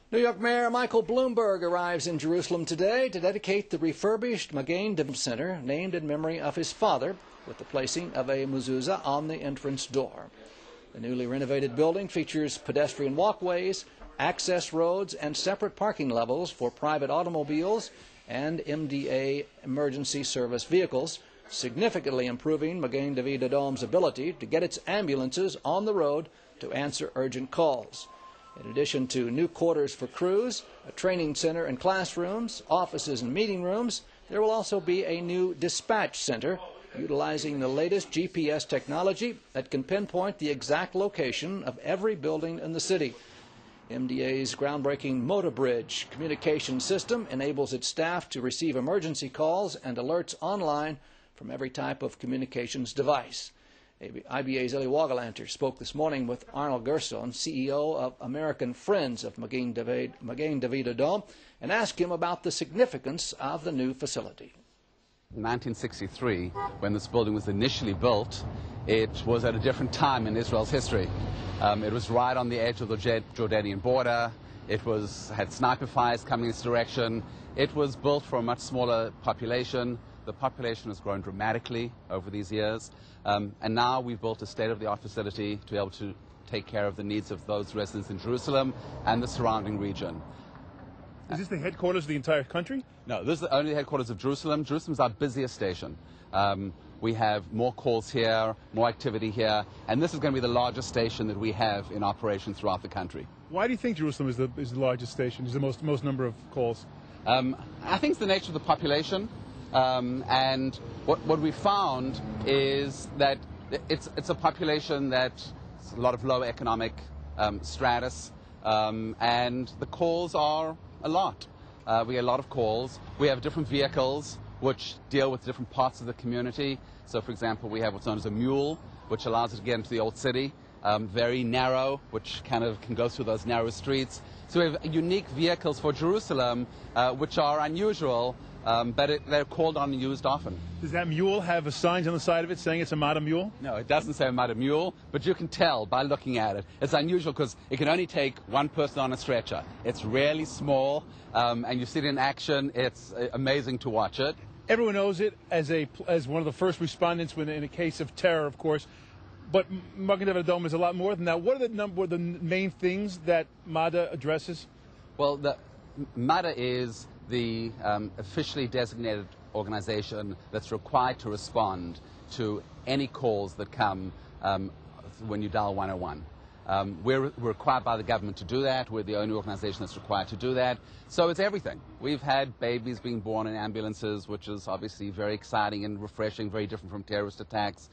New York Mayor Michael Bloomberg arrives in Jerusalem today to dedicate the refurbished Magen David Center, named in memory of his father, with the placing of a mezuzah on the entrance door. The newly renovated building features pedestrian walkways, access roads, and separate parking levels for private automobiles and MDA emergency service vehicles, significantly improving Magen David Adom's ability to get its ambulances on the road to answer urgent calls. In addition to new quarters for crews, a training center and classrooms, offices and meeting rooms, there will also be a new dispatch center utilizing the latest GPS technology that can pinpoint the exact location of every building in the city. MDA's groundbreaking Motor Bridge communication system enables its staff to receive emergency calls and alerts online from every type of communications device. IBA's Eli Wagalanter spoke this morning with Arnold Gerson, CEO of American Friends of Magen David Adom, and asked him about the significance of the new facility. In 1963, when this building was initially built, it was at a different time in Israel's history. It was right on the edge of the Jordanian border. It had sniper fires coming in its direction. It was built for a much smaller population. The population has grown dramatically over these years, and now we've built a state-of-the-art facility to be able to take care of the needs of those residents in Jerusalem and the surrounding region. Is this the headquarters of the entire country? No, this is the only headquarters of Jerusalem. Jerusalem is our busiest station. We have more calls here, more activity here, and this is going to be the largest station that we have in operation throughout the country. Why do you think Jerusalem is the largest station, is the most number of calls? I think it's the nature of the population. And what we found is that it's a population that's a lot of low economic stratus, and the calls are a lot. We get a lot of calls. We have different vehicles which deal with different parts of the community. So, for example, we have what's known as a mule, which allows it to get into the old city. Very narrow, which kind of can go through those narrow streets. So we have unique vehicles for Jerusalem, which are unusual, but they're called on and used often. Does that mule have signs on the side of it saying it's a Mada mule? No, it doesn't say Mada mule, but you can tell by looking at it. It's unusual because it can only take one person on a stretcher. It's really small, and you see it in action. It's amazing to watch it. Everyone knows it as one of the first respondents in a case of terror, of course. But Magen David Adom is a lot more than that. What are the main things that MADA addresses? Well, MADA is the officially designated organization that's required to respond to any calls that come when you dial 101. We're required by the government to do that. We're the only organization that's required to do that. So it's everything. We've had babies being born in ambulances, which is obviously very exciting and refreshing, very different from terrorist attacks.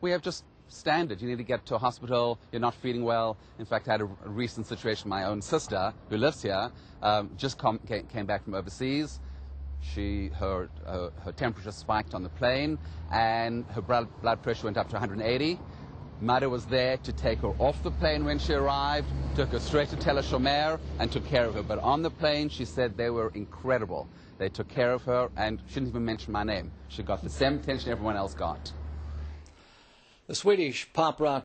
We have just standard. You need to get to a hospital, you're not feeling well. In fact, I had a recent situation, my own sister, who lives here, just came back from overseas. Her temperature spiked on the plane, and her blood pressure went up to 180. MADA was there to take her off the plane when she arrived, took her straight to Tel HaShomer, and took care of her. But on the plane, she said they were incredible. They took care of her, and she didn't even mention my name. She got the same attention everyone else got. The Swedish pop rock